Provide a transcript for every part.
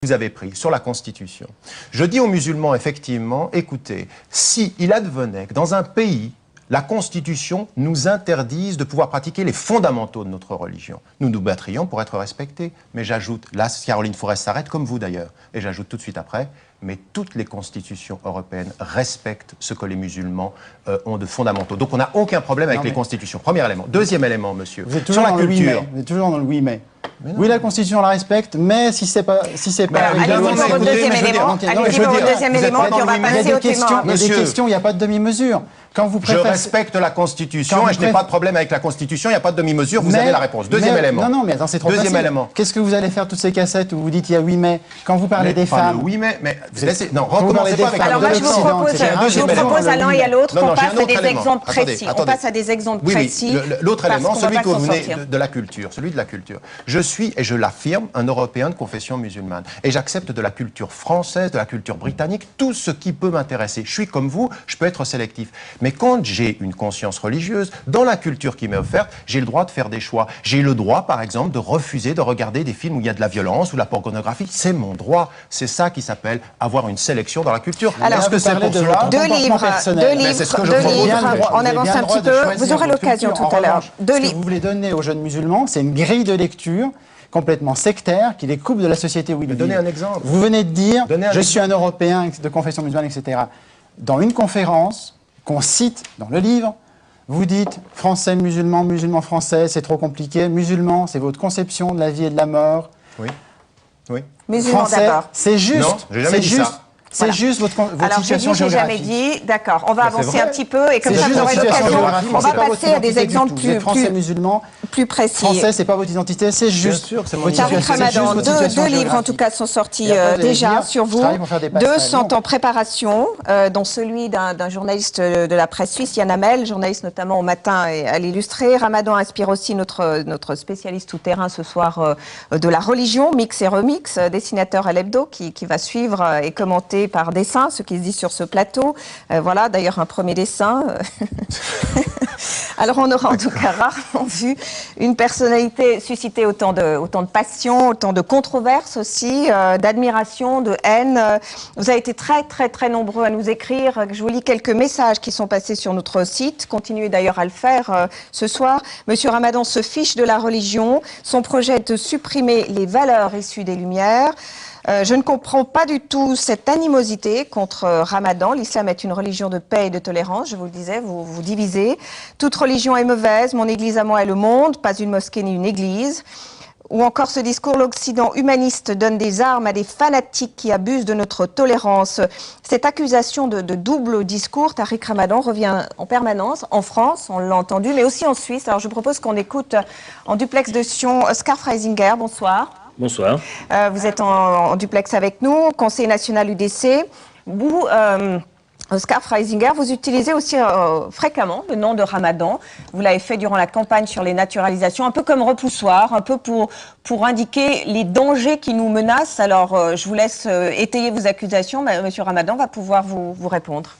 vous avez pris sur la Constitution. Je dis aux musulmans, effectivement, écoutez, si il advenait que dans un pays, la Constitution nous interdise de pouvoir pratiquer les fondamentaux de notre religion, nous nous battrions pour être respectés. Mais j'ajoute, là, Caroline Fourest s'arrête, comme vous d'ailleurs, et j'ajoute tout de suite après, mais toutes les constitutions européennes respectent ce que les musulmans ont de fondamentaux. Donc on n'a aucun problème avec les constitutions. Premier élément. Deuxième élément, monsieur, vous êtes toujours sur la culture. Vous êtes toujours dans le oui mais. Oui, la Constitution la respecte, mais si c'est pas, allez-y pour votre deuxième élément. Allez-y pour votre deuxième élément, puis on va passer au témoin. Il y a des questions, il n'y a pas de demi-mesure. Quand vous Je respecte la Constitution et je n'ai pas de problème avec la Constitution, il n'y a pas de demi-mesure, vous avez la réponse. Deuxième élément. Non, mais attends, c'est trop facile. Deuxième élément. Qu'est-ce que vous allez faire toutes ces cassettes où vous dites il y a oui mais, quand vous parlez des femmes. Oui mais, non, recommencez pas avec alors moi je vous propose à l'un et à l'autre qu'on passe à des exemples précis. On passe à des exemples précis. L'autre élément, celui que vous venez de la culture, celui de la culture. Je suis, et je l'affirme, un Européen de confession musulmane. Et j'accepte de la culture française, de la culture britannique, tout ce qui peut m'intéresser. Je suis comme vous, je peux être sélectif. Mais quand j'ai une conscience religieuse, dans la culture qui m'est offerte, j'ai le droit de faire des choix. J'ai le droit, par exemple, de refuser de regarder des films où il y a de la violence ou de la pornographie. C'est mon droit. C'est ça qui s'appelle avoir une sélection dans la culture. Alors, que c'est pour cela deux livres. On avance un petit peu. Vous aurez l'occasion tout à l'heure. Ce que vous voulez donner aux jeunes musulmans, c'est une grille de lecture complètement sectaire qui les coupe de la société où ils vivent. Donnez un exemple. Vous venez de dire, je suis un Européen de confession musulmane, etc. Dans une conférence qu'on cite dans le livre, vous dites français, musulman, musulman, français, c'est trop compliqué. Musulman, c'est votre conception de la vie et de la mort. Oui. Oui. Musulman d'abord. C'est juste. Non, j'ai jamais dit ça. C'est juste votre situation géographique. Alors, j'ai jamais dit, d'accord, on va avancer un petit peu et comme ça, vous aurez l'occasion, on va passer à des exemples plus précis. Français, c'est pas votre identité, c'est juste votre situation. Ramadan, deux livres en tout cas sont sortis déjà sur vous. Deux sont en préparation, dont celui d'un journaliste de la presse suisse, Yann Hamel, journaliste notamment au Matin et à l'Illustré. Ramadan inspire aussi notre spécialiste tout-terrain ce soir de la religion, Mix et Remix, dessinateur à l'hebdo, qui va suivre et commenter par dessin, ce qui se dit sur ce plateau. Voilà, d'ailleurs, un premier dessin. Alors, on aura en tout cas rarement vu une personnalité susciter autant de passion, autant de controverses aussi, d'admiration, de haine. Vous avez été très, très, très nombreux à nous écrire. Je vous lis quelques messages qui sont passés sur notre site. Continuez d'ailleurs à le faire ce soir. Monsieur Ramadan se fiche de la religion. Son projet est de supprimer les valeurs issues des Lumières. Je ne comprends pas du tout cette animosité contre Ramadan. L'islam est une religion de paix et de tolérance, je vous le disais, vous divisez. Toute religion est mauvaise, mon église à moi est le monde, pas une mosquée ni une église. Ou encore ce discours, l'Occident humaniste donne des armes à des fanatiques qui abusent de notre tolérance. Cette accusation de double discours, Tariq Ramadan revient en permanence en France, on l'a entendu, mais aussi en Suisse. Alors je propose qu'on écoute en duplex de Sion Oscar Freisinger, bonsoir. Bonsoir. Vous êtes en duplex avec nous, conseiller national UDC. Vous, Oscar Freisinger, vous utilisez aussi fréquemment le nom de Ramadan. Vous l'avez fait durant la campagne sur les naturalisations, un peu comme repoussoir, un peu pour indiquer les dangers qui nous menacent. Alors, je vous laisse étayer vos accusations. Monsieur Ramadan va pouvoir vous répondre.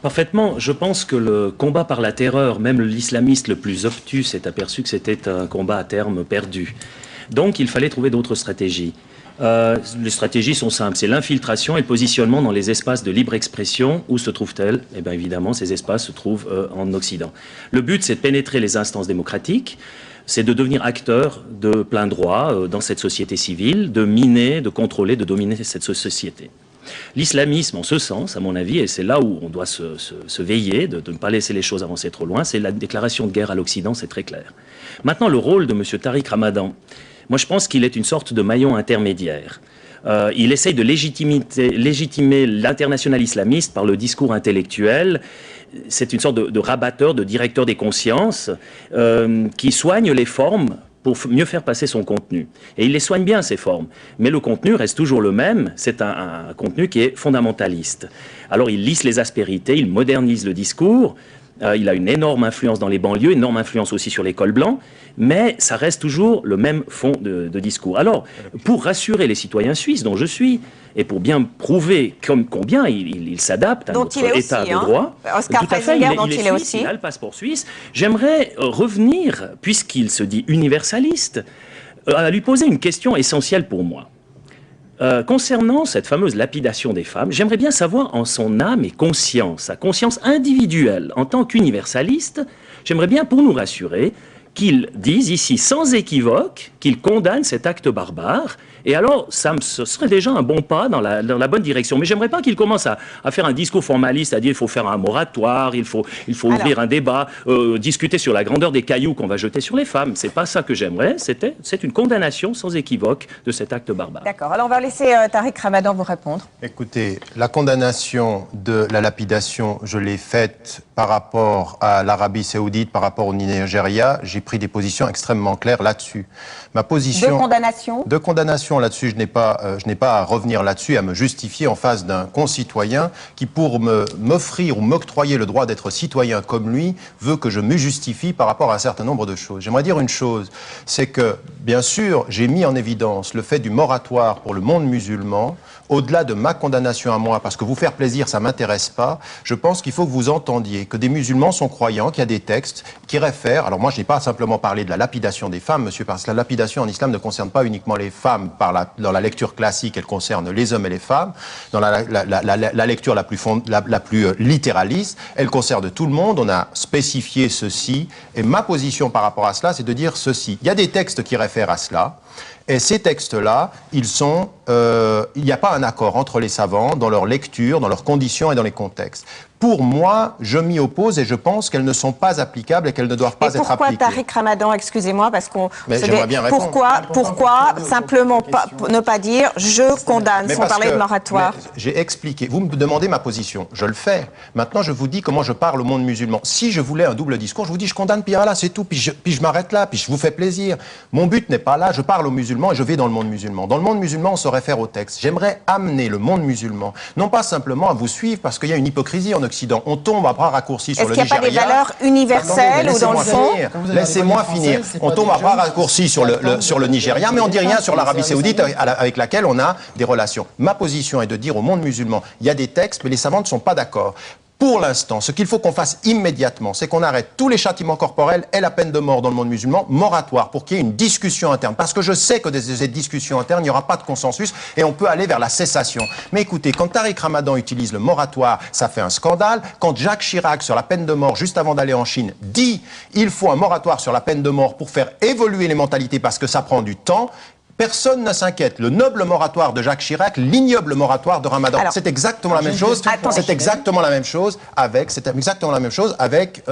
Parfaitement. Je pense que le combat par la terreur, même l'islamiste le plus obtus s'est aperçu que c'était un combat à terme perdu. Donc, il fallait trouver d'autres stratégies. Les stratégies sont simples, c'est l'infiltration et le positionnement dans les espaces de libre expression. Où se trouvent-elles? Eh bien, évidemment, ces espaces se trouvent en Occident. Le but, c'est de pénétrer les instances démocratiques, c'est de devenir acteur de plein droit dans cette société civile, de miner, de contrôler, de dominer cette société. L'islamisme, en ce sens, à mon avis, et c'est là où on doit se veiller, de ne pas laisser les choses avancer trop loin, c'est la déclaration de guerre à l'Occident, c'est très clair. Maintenant, le rôle de M. Tariq Ramadan, moi je pense qu'il est une sorte de maillon intermédiaire. Il essaye de légitimer l'international islamiste par le discours intellectuel. C'est une sorte de rabatteur, de directeur des consciences qui soigne les formes pour mieux faire passer son contenu. Et il les soigne bien, ces formes. Mais le contenu reste toujours le même. C'est un contenu qui est fondamentaliste. Alors il lisse les aspérités, il modernise le discours. Il a une énorme influence dans les banlieues, une énorme influence aussi sur les cols blancs, mais ça reste toujours le même fond de discours. Alors, pour rassurer les citoyens suisses, dont je suis, et pour bien prouver combien il s'adapte à notre état de droit, Oscar Freisinger, dont il est aussi. Il a le passeport suisse. J'aimerais revenir, puisqu'il se dit universaliste, à lui poser une question essentielle pour moi. concernant cette fameuse lapidation des femmes, j'aimerais bien savoir en son âme et conscience, sa conscience individuelle, en tant qu'universaliste, j'aimerais bien pour nous rassurer qu'il dise ici sans équivoque qu'il condamne cet acte barbare. Et alors, ce serait déjà un bon pas dans la bonne direction. Mais j'aimerais pas qu'il commence à faire un discours formaliste, à dire il faut faire un moratoire, il faut ouvrir un débat, discuter sur la grandeur des cailloux qu'on va jeter sur les femmes. C'est pas ça que j'aimerais. C'est une condamnation sans équivoque de cet acte barbare. D'accord. Alors on va laisser Tariq Ramadan vous répondre. Écoutez, la condamnation de la lapidation, je l'ai faite par rapport à l'Arabie Saoudite, par rapport au Nigeria. J'ai pris des positions extrêmement claires là-dessus. Ma position de condamnation là-dessus, je n'ai pas à revenir là-dessus, à me justifier en face d'un concitoyen qui, pour m'offrir ou m'octroyer le droit d'être citoyen comme lui, veut que je me justifie par rapport à un certain nombre de choses. J'aimerais dire une chose, c'est que, bien sûr, j'ai mis en évidence le fait du moratoire pour le monde musulman. Au-delà de ma condamnation à moi, parce que vous faire plaisir, ça ne m'intéresse pas, je pense qu'il faut que vous entendiez que des musulmans sont croyants, qu'il y a des textes qui réfèrent... Alors moi, je n'ai pas simplement parlé de la lapidation des femmes, monsieur, parce que la lapidation en islam ne concerne pas uniquement les femmes dans la lecture classique, elle concerne les hommes et les femmes. Dans la lecture la plus littéraliste, elle concerne tout le monde. On a spécifié ceci. Et ma position par rapport à cela, c'est de dire ceci. Il y a des textes qui réfèrent à cela. Et ces textes-là, il n'y a pas un accord entre les savants dans leur lecture, dans leurs conditions et dans les contextes. Pour moi, je m'y oppose et je pense qu'elles ne sont pas applicables et qu'elles ne doivent pas être appliquées. Pourquoi, Tariq Ramadan, excusez-moi, parce qu'on... J'aimerais bien répondre. Pourquoi simplement ne pas dire « je condamne » sans parler de moratoire? J'ai expliqué. Vous me demandez ma position. Je le fais. Maintenant, je vous dis comment je parle au monde musulman. Si je voulais un double discours, je vous dis je condamne, puis voilà, c'est tout. Puis je m'arrête là, puis je vous fais plaisir. Mon but n'est pas là. Je parle aux musulmans et je vais dans le monde musulman. Dans le monde musulman, on se réfère au texte. J'aimerais amener le monde musulman, non pas simplement à vous suivre parce qu'il y a une hypocrisie en Occident. On tombe à bras raccourcis sur le Nigeria. Est-ce qu'il n'y a pas des valeurs universelles ou dans le fond? Laissez-moi finir. On tombe à bras raccourcis sur le Nigeria, mais on ne dit rien sur l'Arabie Saoudite avec laquelle on a des relations. Ma position est de dire au monde musulman, il y a des textes, mais les savants ne sont pas d'accord. Pour l'instant, ce qu'il faut qu'on fasse immédiatement, c'est qu'on arrête tous les châtiments corporels et la peine de mort dans le monde musulman, moratoire, pour qu'il y ait une discussion interne. Parce que je sais que dans cette discussion interne, il n'y aura pas de consensus et on peut aller vers la cessation. Mais écoutez, quand Tariq Ramadan utilise le moratoire, ça fait un scandale. Quand Jacques Chirac, sur la peine de mort, juste avant d'aller en Chine, dit il faut un moratoire sur la peine de mort pour faire évoluer les mentalités parce que ça prend du temps, personne ne s'inquiète. Le noble moratoire de Jacques Chirac, l'ignoble moratoire de Ramadan. C'est exactement la même chose. C'est exactement la même chose avec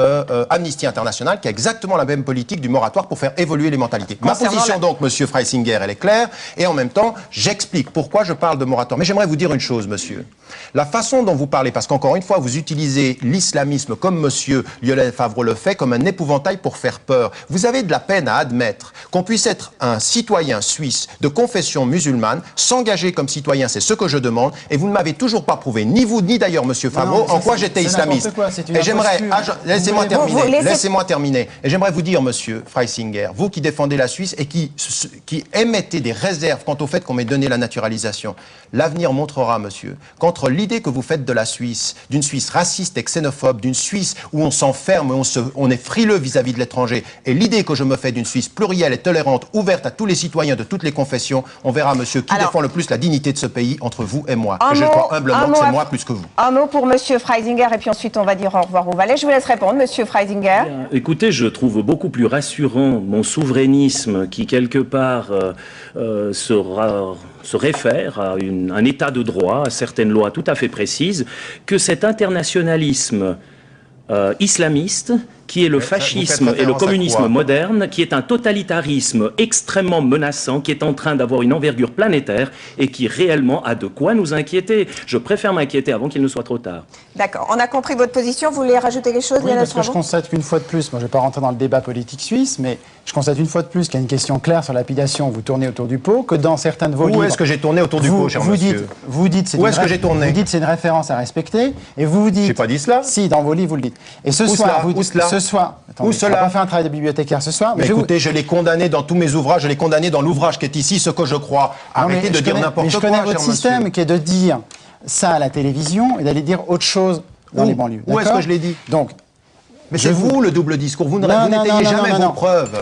Amnesty International, qui a exactement la même politique du moratoire pour faire évoluer les mentalités. Ma position donc, monsieur Freisinger, elle est claire. Et en même temps, j'explique pourquoi je parle de moratoire. Mais j'aimerais vous dire une chose, monsieur. La façon dont vous parlez, parce qu'encore une fois, vous utilisez l'islamisme comme monsieur Lionel Favreau le fait, comme un épouvantail pour faire peur. Vous avez de la peine à admettre qu'on puisse être un citoyen suisse de confession musulmane, s'engager comme citoyen, c'est ce que je demande, et vous ne m'avez toujours pas prouvé, ni vous, ni d'ailleurs monsieur Favreau, en quoi j'étais islamiste. Et j'aimerais, laissez-moi terminer, et j'aimerais vous dire, monsieur Freisinger, vous qui défendez la Suisse et qui émettez des réserves quant au fait qu'on m'ait donné la naturalisation, l'avenir montrera, monsieur, qu'entre l'idée que vous faites de la Suisse, d'une Suisse raciste et xénophobe, d'une Suisse où on s'enferme, on est frileux vis-à-vis de l'étranger, et l'idée que je me fais d'une Suisse plurielle et tolérante, ouverte à tous les citoyens de toutes les confessions, on verra, monsieur, qui défend le plus la dignité de ce pays entre vous et moi. Et je crois humblement que c'est moi plus que vous. Un mot pour monsieur Freisinger, et puis ensuite on va dire au revoir au Valais. Je vous laisse répondre, monsieur Freisinger. Bien, écoutez, je trouve beaucoup plus rassurant mon souverainisme qui, quelque part, se réfère à un état de droit, à certaines lois tout à fait précises, que cet internationalisme islamiste, qui est le fascisme et le communisme moderne, qui est un totalitarisme extrêmement menaçant, qui est en train d'avoir une envergure planétaire et qui réellement a de quoi nous inquiéter. Je préfère m'inquiéter avant qu'il ne soit trop tard. D'accord, on a compris votre position. Vous voulez rajouter quelque chose? Oui, parce que je constate qu'une fois de plus, moi je ne vais pas rentrer dans le débat politique suisse, mais je constate une fois de plus qu'il y a une question claire sur la lapidation, vous tournez autour du pot, que dans certains de vos livres... Où est-ce que j'ai tourné autour du pot, cher monsieur? Vous dites c'est une référence à respecter, et vous dites... J'ai pas dit cela. Si, dans vos livres, vous le dites. Et ce soir, attendez, on n'a pas fait un travail de bibliothécaire ce soir. Mais écoutez, je l'ai condamné dans tous mes ouvrages, je l'ai condamné dans l'ouvrage qui est ici, ce que je crois. Arrêtez de dire n'importe quoi, je connais votre système qui est de dire ça à la télévision et d'aller dire autre chose dans les banlieues. Où est-ce que je l'ai dit? Donc, Mais c'est vous le double discours. Vous n'étayez jamais vos preuves.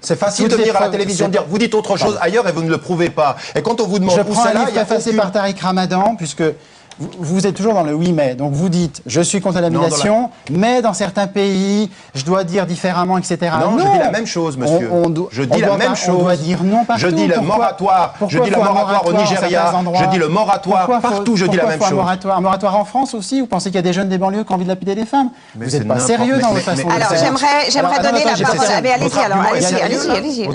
C'est facile de venir à la télévision dire vous dites autre chose ailleurs et vous ne le prouvez pas. Et quand on vous demande où c'est là, il y a préfacé par Tariq Ramadan, puisque vous êtes toujours dans le oui mais. Donc vous dites je suis contre la lamination, mais dans certains pays je dois dire différemment, etc. Non, je dis la même chose, monsieur. Je dis la même chose. On doit dire non partout. Je dis le moratoire. Je dis le moratoire au Nigeria. Je dis le moratoire partout. Je dis la même chose. Un moratoire en France aussi. Vous pensez qu'il y a des jeunes des banlieues qui ont envie de lapider des femmes? Vous n'êtes pas sérieux dans votre façon de faire. Alors j'aimerais donner la parole. Allez-y, allez-y.